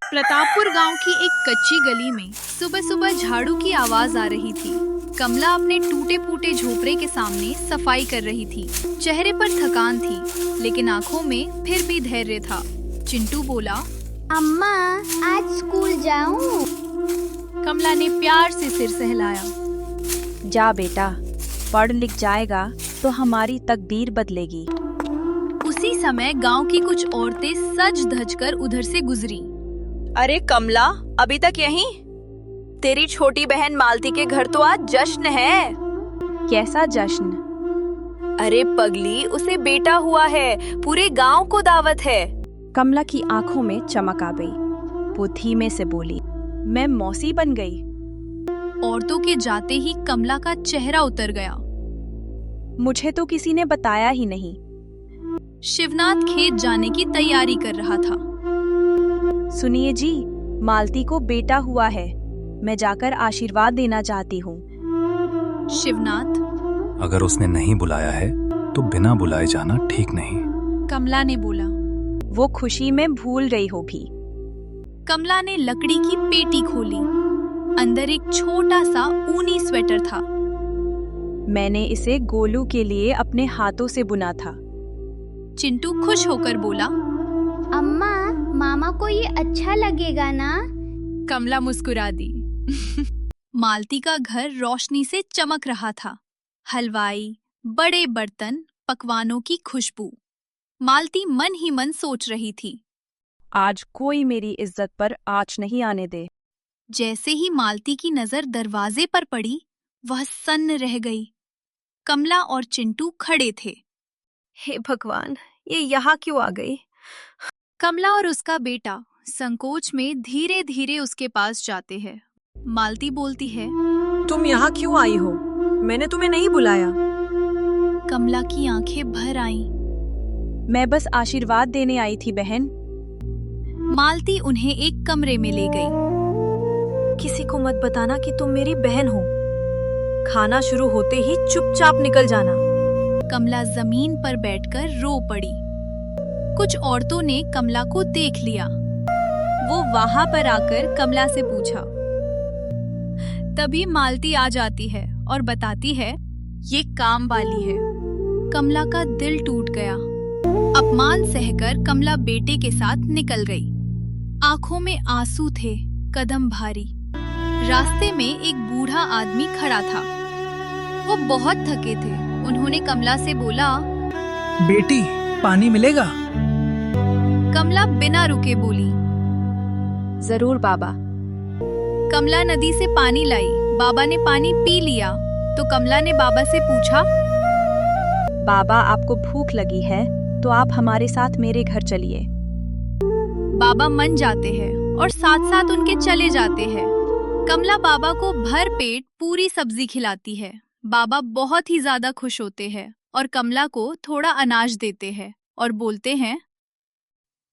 प्रतापपुर गांव की एक कच्ची गली में सुबह सुबह झाड़ू की आवाज आ रही थी। कमला अपने टूटे फूटे झोपड़े के सामने सफाई कर रही थी। चेहरे पर थकान थी, लेकिन आंखों में फिर भी धैर्य था। चिंटू बोला, अम्मा, आज स्कूल जाऊं? कमला ने प्यार से सिर सहलाया। जा बेटा, पढ़ लिख जाएगा तो हमारी तकदीर बदलेगी। उसी समय गांव की कुछ औरतें सज धज कर उधर से गुजरी। अरे कमला, अभी तक यहीं? तेरी छोटी बहन मालती के घर तो आज जश्न है। कैसा जश्न? अरे पगली, उसे बेटा हुआ है, पूरे गांव को दावत है। कमला की आंखों में चमक आ गई। वो धीमे से बोली, मैं मौसी बन गई। औरतों के जाते ही कमला का चेहरा उतर गया। मुझे तो किसी ने बताया ही नहीं। शिवनाथ खेत जाने की तैयारी कर रहा था। सुनिए जी, मालती को बेटा हुआ है। मैं जाकर आशीर्वाद देना चाहती हूँ। शिवनाथ, अगर उसने नहीं बुलाया है तो बिना बुलाए जाना ठीक नहीं। कमला ने बोला। वो खुशी में भूल गई होगी। कमला ने लकड़ी की पेटी खोली। अंदर एक छोटा सा ऊनी स्वेटर था। मैंने इसे गोलू के लिए अपने हाथों से बुना था। चिंटू खुश होकर बोला, अम्मा, मामा को ये अच्छा लगेगा ना? कमला मुस्कुरा दी। मालती का घर रोशनी से चमक रहा था। हलवाई, बड़े बर्तन, पकवानों की खुशबू। मालती मन ही मन सोच रही थी, आज कोई मेरी इज्जत पर आँच नहीं आने दे। जैसे ही मालती की नजर दरवाजे पर पड़ी, वह सन्न रह गई। कमला और चिंटू खड़े थे। हे भगवान, ये यहाँ क्यों आ गई? कमला और उसका बेटा संकोच में धीरे धीरे उसके पास जाते हैं। मालती बोलती है, तुम यहाँ क्यों आई हो? मैंने तुम्हें नहीं बुलाया। कमला की आंखें भर आईं। मैं बस आशीर्वाद देने आई थी बहन। मालती उन्हें एक कमरे में ले गई। किसी को मत बताना कि तुम मेरी बहन हो। खाना शुरू होते ही चुपचाप निकल जाना। कमला जमीन पर बैठकर रो पड़ी। कुछ औरतों ने कमला को देख लिया। वो वहां पर आकर कमला से पूछा। तभी मालती आ जाती है और बताती है, ये काम वाली है। कमला का दिल टूट गया। अपमान सहकर कमला बेटे के साथ निकल गई। आंखों में आंसू थे, कदम भारी। रास्ते में एक बूढ़ा आदमी खड़ा था। वो बहुत थके थे। उन्होंने कमला से बोला, बेटी, पानी मिलेगा? कमला बिना रुके बोली, जरूर बाबा। कमला नदी से पानी लाई। बाबा ने पानी पी लिया तो कमला ने बाबा से पूछा, बाबा, आपको भूख लगी है तो आप हमारे साथ मेरे घर चलिए। बाबा मन जाते हैं और साथ साथ उनके चले जाते हैं। कमला बाबा को भर पेट पूरी सब्जी खिलाती है। बाबा बहुत ही ज्यादा खुश होते हैं और कमला को थोड़ा अनाज देते हैं और बोलते हैं,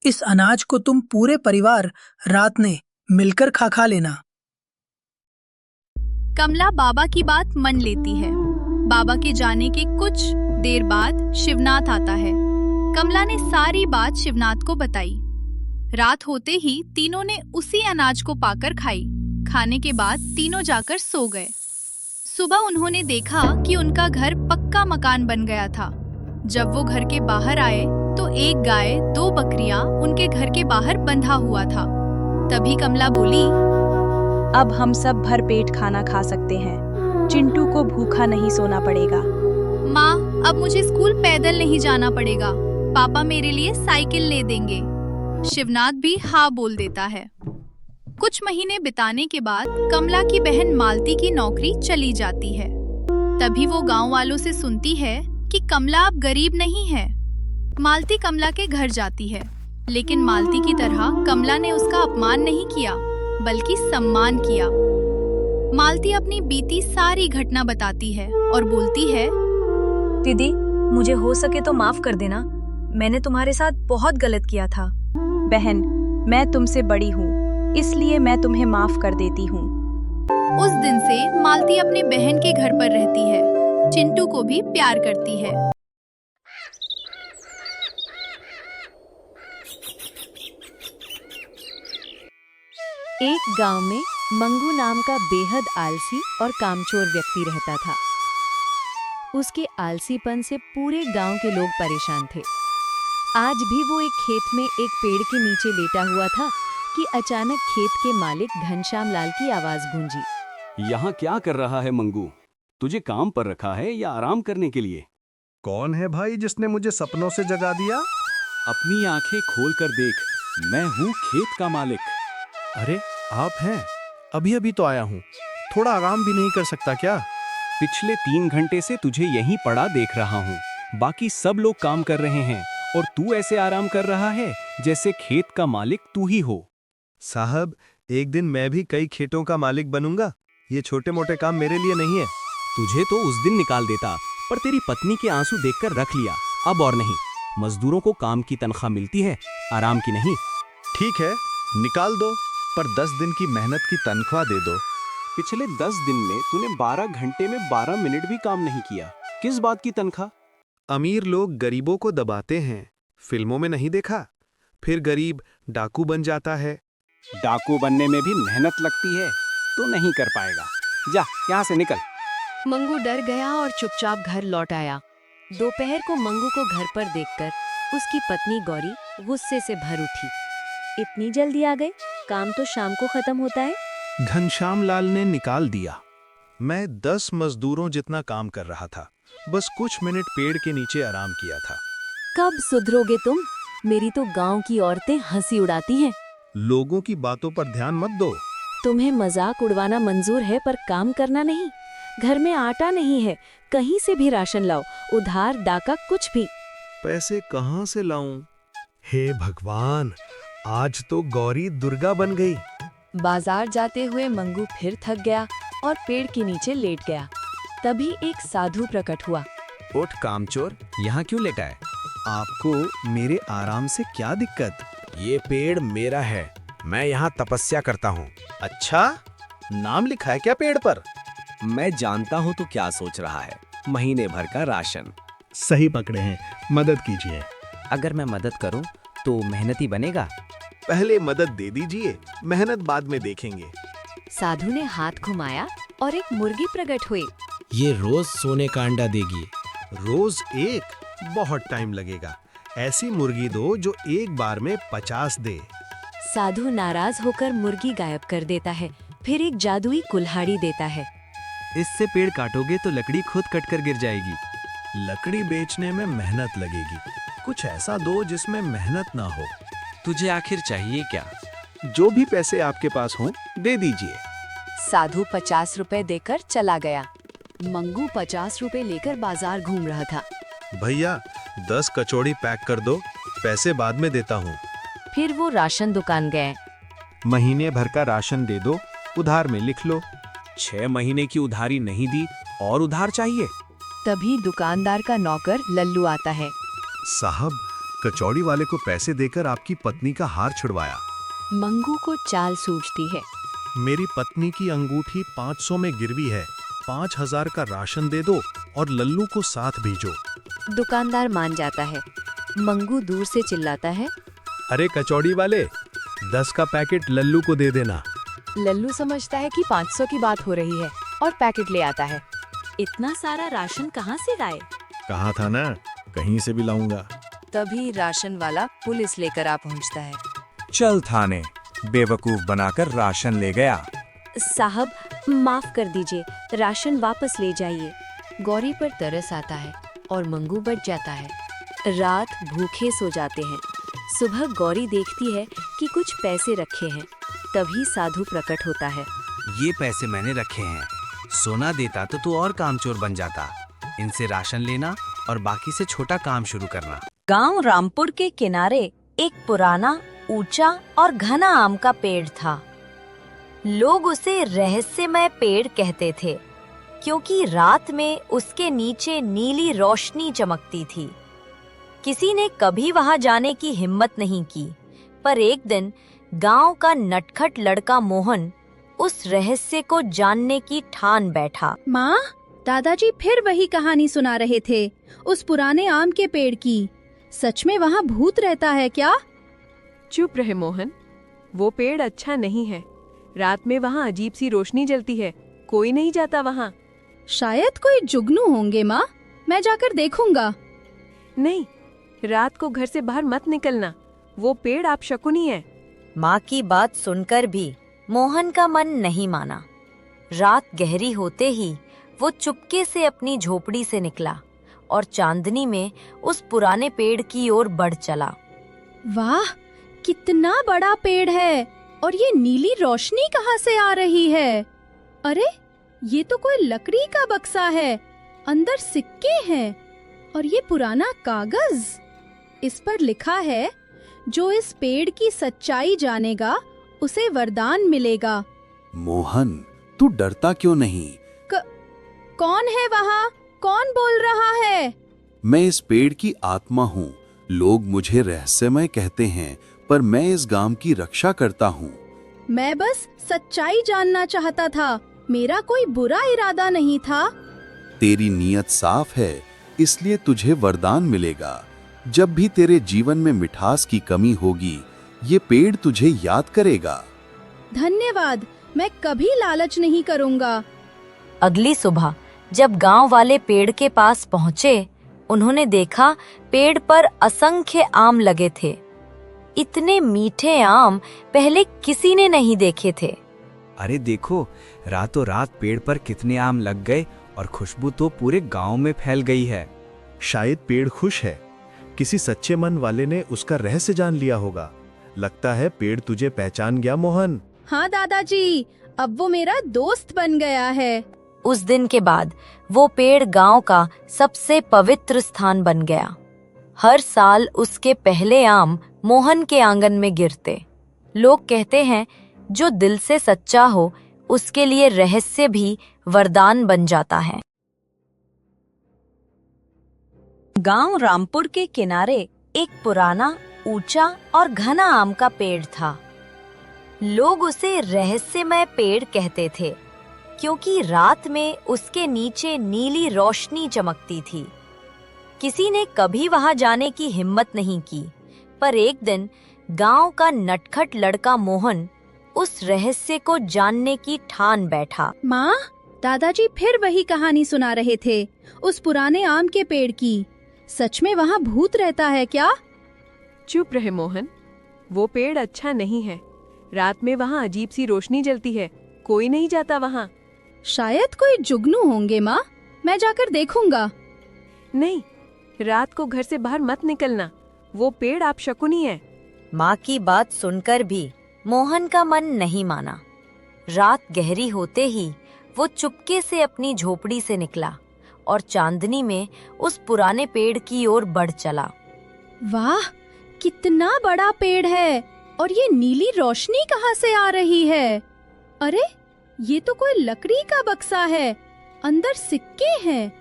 इस अनाज को तुम पूरे परिवार रात में मिलकर खा लेना। कमला बाबा की बात मान लेती है। बाबा के जाने के कुछ देर बाद शिवनाथ आता है। कमला ने सारी बात शिवनाथ को बताई। रात होते ही तीनों ने उसी अनाज को पाकर खाई। खाने के बाद तीनों जाकर सो गए। सुबह उन्होंने देखा कि उनका घर पक्का मकान बन गया था। जब वो घर के बाहर आए तो एक गाय, 2 बकरियां उनके घर के बाहर बंधा हुआ था। तभी कमला बोली, अब हम सब भर पेट खाना खा सकते हैं। चिंटू को भूखा नहीं सोना पड़ेगा। माँ, अब मुझे स्कूल पैदल नहीं जाना पड़ेगा। पापा मेरे लिए साइकिल ले देंगे। शिवनाथ भी हाँ बोल देता है। कुछ महीने बिताने के बाद कमला की बहन मालती की नौकरी चली जाती है। तभी वो गांव वालों से सुनती है कि कमला अब गरीब नहीं है। मालती कमला के घर जाती है, लेकिन मालती की तरह कमला ने उसका अपमान नहीं किया, बल्कि सम्मान किया। मालती अपनी बीती सारी घटना बताती है और बोलती है, दीदी, मुझे हो सके तो माफ कर देना। मैंने तुम्हारे साथ बहुत गलत किया था। बहन, मैं तुमसे बड़ी हूँ, इसलिए मैं तुम्हें माफ कर देती हूँ। उस दिन से मालती अपने बहन के घर पर रहती है। चिंटू को भी प्यार करती है। एक गांव में मंगू नाम का बेहद आलसी और कामचोर व्यक्ति रहता था। उसके आलसीपन से पूरे गांव के लोग परेशान थे। आज भी वो एक खेत में एक पेड़ के नीचे लेटा हुआ था कि अचानक खेत के मालिक घनश्याम लाल की आवाज गूंजी। यहाँ क्या कर रहा है मंगू? तुझे काम पर रखा है या आराम करने के लिए? कौन है भाई जिसने मुझे सपनों से जगा दिया? अपनी आंखें खोल कर देख, मैं हूँ खेत का मालिक। अरे आप हैं? अभी अभी तो आया हूँ, थोड़ा आराम भी नहीं कर सकता क्या? पिछले 3 घंटे से तुझे यहीं पड़ा देख रहा हूँ। बाकी सब लोग काम कर रहे हैं और तू ऐसे आराम कर रहा है जैसे खेत का मालिक तू ही हो। साहब, एक दिन मैं भी कई खेतों का मालिक बनूंगा। ये छोटे मोटे काम मेरे लिए नहीं है। तुझे तो उस दिन निकाल देता, पर तेरी पत्नी के आंसू देखकर रख लिया। अब और नहीं। मजदूरों को काम की तनख्वाह मिलती है, आराम की नहीं। ठीक है, निकाल दो, पर 10 दिन की मेहनत की तनख्वाह दे दो। पिछले 10 दिन में तूने 12 घंटे में 12 मिनट भी काम नहीं किया। किस बात की तनख्वाह? अमीर लोग गरीबों को दबाते हैं, फिल्मों में नहीं देखा? फिर गरीब डाकू बन जाता है। डाकू बनने में भी मेहनत लगती है, तो नहीं कर पाएगा। जा यहाँ से निकल। मंगू डर गया और चुपचाप घर लौट आया। दोपहर को मंगू को घर पर देखकर उसकी पत्नी गौरी गुस्से से भर उठी। इतनी जल्दी आ गए? काम तो शाम को खत्म होता है। घनश्याम लाल ने निकाल दिया। मैं 10 मजदूरों जितना काम कर रहा था, बस कुछ मिनट पेड़ के नीचे आराम किया था। कब सुधरोगे तुम? मेरी तो गांव की औरतें हंसी उड़ाती हैं। लोगों की बातों पर ध्यान मत दो। तुम्हें मजाक उड़वाना मंजूर है, पर काम करना नहीं। घर में आटा नहीं है, कहीं से भी राशन लाओ, उधार डाका कुछ भी। पैसे कहाँ से लाऊं? हे भगवान, आज तो गौरी दुर्गा बन गई। बाजार जाते हुए मंगू फिर थक गया और पेड़ के नीचे लेट गया। तभी एक साधु प्रकट हुआ। उठ कामचोर, यहाँ क्यों लेटा है? आपको मेरे आराम से क्या दिक्कत? ये पेड़ मेरा है, मैं यहाँ तपस्या करता हूँ। अच्छा, नाम लिखा है क्या पेड़ पर? मैं जानता हूँ तो क्या सोच रहा है, महीने भर का राशन। सही पकड़े हैं, मदद कीजिए। अगर मैं मदद करूँ तो मेहनती बनेगा? पहले मदद दे दीजिए, मेहनत बाद में देखेंगे। साधु ने हाथ घुमाया और एक मुर्गी प्रकट हुई। ये रोज सोने का अंडा देगी। रोज एक? बहुत टाइम लगेगा। ऐसी मुर्गी दो जो एक बार में 50 दे। साधु नाराज होकर मुर्गी गायब कर देता है, फिर एक जादुई कुल्हाड़ी देता है। इससे पेड़ काटोगे तो लकड़ी खुद कटकर गिर जाएगी। लकड़ी बेचने में मेहनत लगेगी, कुछ ऐसा दो जिसमें मेहनत ना हो। तुझे आखिर चाहिए क्या? जो भी पैसे आपके पास हों दे दीजिए। साधु 50 रुपए देकर चला गया। मंगू 50 रुपए लेकर बाजार घूम रहा था। भैया 10 कचौड़ी पैक कर दो, पैसे बाद में देता हूँ। फिर वो राशन दुकान गए। महीने भर का राशन दे दो, उधार में लिख लो। 6 महीने की उधारी नहीं दी और उधार चाहिए? तभी दुकानदार का नौकर लल्लू आता है। साहब, कचौड़ी वाले को पैसे देकर आपकी पत्नी का हार छुड़वाया। मंगू को चाल सूझती है। मेरी पत्नी की अंगूठी 500 में गिरवी है, 5000 का राशन दे दो और लल्लू को साथ भेजो। दुकानदार मान जाता है। मंगू दूर से चिल्लाता है, अरे कचौड़ी वाले, 10 का पैकेट लल्लू को दे देना। लल्लू समझता है कि 500 की बात हो रही है और पैकेट ले आता है। इतना सारा राशन कहाँ से लाए? कहा था ना, कहीं से भी लाऊंगा। तभी राशन वाला पुलिस लेकर आ पहुँचता है। चल थाने, बेवकूफ बनाकर राशन ले गया। साहब, माफ कर दीजिए, राशन वापस ले जाइए। गौरी पर तरस आता है और मंगू बच जाता है। रात भूखे सो जाते हैं। सुबह गौरी देखती है कि कुछ पैसे रखे हैं। तभी साधु प्रकट होता है। ये पैसे मैंने रखे हैं, सोना देता तो तू और कामचोर बन जाता। इनसे राशन लेना और बाकी से छोटा काम शुरू करना। गांव रामपुर के किनारे एक पुराना, ऊंचा और घना आम का पेड़ था। लोग उसे रहस्यमय पेड़ कहते थे, क्योंकि रात में उसके नीचे नीली रोशनी चमकती थी। किसी ने कभी वहां जाने की हिम्मत नहीं की, पर एक दिन गांव का नटखट लड़का मोहन उस रहस्य को जानने की ठान बैठा। माँ, दादाजी फिर वही कहानी सुना रहे थे, उस पुराने आम के पेड़ की। सच में वहाँ भूत रहता है क्या? चुप रहे मोहन, वो पेड़ अच्छा नहीं है। रात में वहाँ अजीब सी रोशनी जलती है, कोई नहीं जाता वहाँ। शायद कोई जुगनू होंगे माँ, मैं जाकर देखूंगा। नहीं, रात को घर से बाहर मत निकलना, वो पेड़ आप शकुनी है। माँ की बात सुनकर भी मोहन का मन नहीं माना। रात गहरी होते ही वो चुपके से अपनी झोपड़ी से निकला और चांदनी में उस पुराने पेड़ की ओर बढ़ चला। वाह, कितना बड़ा पेड़ है और ये नीली रोशनी कहाँ से आ रही है? अरे, ये तो कोई लकड़ी का बक्सा है, अंदर सिक्के हैं और ये पुराना कागज। इस पर लिखा है, जो इस पेड़ की सच्चाई जानेगा उसे वरदान मिलेगा। मोहन, तू डरता क्यों नहीं? कौन है वहाँ? कौन बोल रहा है? मैं इस पेड़ की आत्मा हूँ। लोग मुझे रहस्यमय कहते हैं, पर मैं इस गांव की रक्षा करता हूँ। मैं बस सच्चाई जानना चाहता था, मेरा कोई बुरा इरादा नहीं था। तेरी नीयत साफ है, इसलिए तुझे वरदान मिलेगा। जब भी तेरे जीवन में मिठास की कमी होगी, ये पेड़ तुझे याद करेगा। धन्यवाद, मैं कभी लालच नहीं करूँगा। अगली सुबह जब गांव वाले पेड़ के पास पहुंचे, उन्होंने देखा पेड़ पर असंख्य आम लगे थे। इतने मीठे आम पहले किसी ने नहीं देखे थे। अरे देखो, रातों रात पेड़ पर कितने आम लग गए और खुशबू तो पूरे गांव में फैल गई है। शायद पेड़ खुश है, किसी सच्चे मन वाले ने उसका रहस्य जान लिया होगा। लगता है पेड़ तुझे पहचान गया मोहन। हाँ दादाजी, अब वो मेरा दोस्त बन गया है। उस दिन के बाद वो पेड़ गांव का सबसे पवित्र स्थान बन गया। हर साल उसके पहले आम मोहन के आंगन में गिरते। लोग कहते हैं, जो दिल से सच्चा हो उसके लिए रहस्य भी वरदान बन जाता है। गांव रामपुर के किनारे एक पुराना, ऊंचा और घना आम का पेड़ था। लोग उसे रहस्यमय पेड़ कहते थे, क्योंकि रात में उसके नीचे नीली रोशनी चमकती थी। किसी ने कभी वहां जाने की हिम्मत नहीं की, पर एक दिन गांव का नटखट लड़का मोहन उस रहस्य को जानने की ठान बैठा। माँ, दादाजी फिर वही कहानी सुना रहे थे, उस पुराने आम के पेड़ की। सच में वहाँ भूत रहता है क्या? चुप रहे मोहन, वो पेड़ अच्छा नहीं है। रात में वहाँ अजीब सी रोशनी जलती है, कोई नहीं जाता वहाँ। शायद कोई जुगनू होंगे माँ, मैं जाकर देखूंगा। नहीं, रात को घर से बाहर मत निकलना, वो पेड़ आप शकुनी है। माँ की बात सुनकर भी मोहन का मन नहीं माना। रात गहरी होते ही वो चुपके से अपनी झोपड़ी से निकला और चांदनी में उस पुराने पेड़ की ओर बढ़ चला। वाह, कितना बड़ा पेड़ है और ये नीली रोशनी कहाँ से आ रही है? अरे, ये तो कोई लकड़ी का बक्सा है, अंदर सिक्के हैं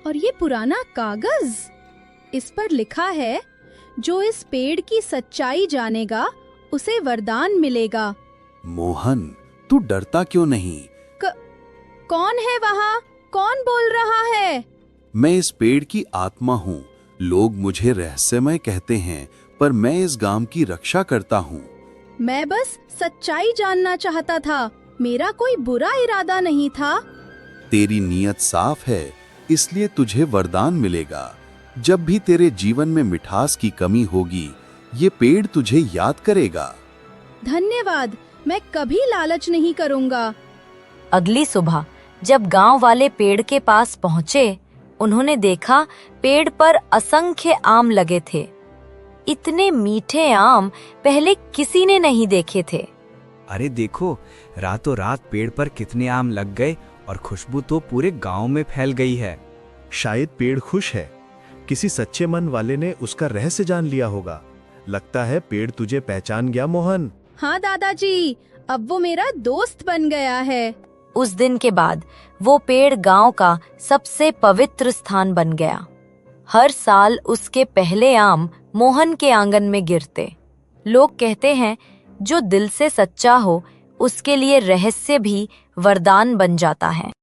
और ये पुराना कागज। इस पर लिखा है, जो इस पेड़ की सच्चाई जानेगा उसे वरदान मिलेगा। मोहन, तू डरता क्यों नहीं? कौन है वहाँ? कौन बोल रहा है? मैं इस पेड़ की आत्मा हूँ। लोग मुझे रहस्यमय कहते हैं, पर मैं इस गांव की रक्षा करता हूँ। मैं बस सच्चाई जानना चाहता था, मेरा कोई बुरा इरादा नहीं था। तेरी नीयत साफ है, इसलिए तुझे वरदान मिलेगा। जब भी तेरे जीवन में मिठास की कमी होगी, ये पेड़ तुझे याद करेगा। धन्यवाद, मैं कभी लालच नहीं करूँगा। अगली सुबह जब गांव वाले पेड़ के पास पहुंचे, उन्होंने देखा पेड़ पर असंख्य आम लगे थे। इतने मीठे आम पहले किसी ने नहीं देखे थे। अरे देखो, रातों रात पेड़ पर कितने आम लग गए और खुशबू तो पूरे गांव में फैल गई है। शायद पेड़ खुश है, किसी सच्चे मन वाले ने उसका रहस्य जान लिया होगा। लगता है पेड़ तुझे पहचान गया मोहन। हाँ दादाजी, अब वो मेरा दोस्त बन गया है। उस दिन के बाद वो पेड़ गांव का सबसे पवित्र स्थान बन गया। हर साल उसके पहले आम मोहन के आंगन में गिरते। लोग कहते हैं, जो दिल से सच्चा हो उसके लिए रहस्य भी वरदान बन जाता है।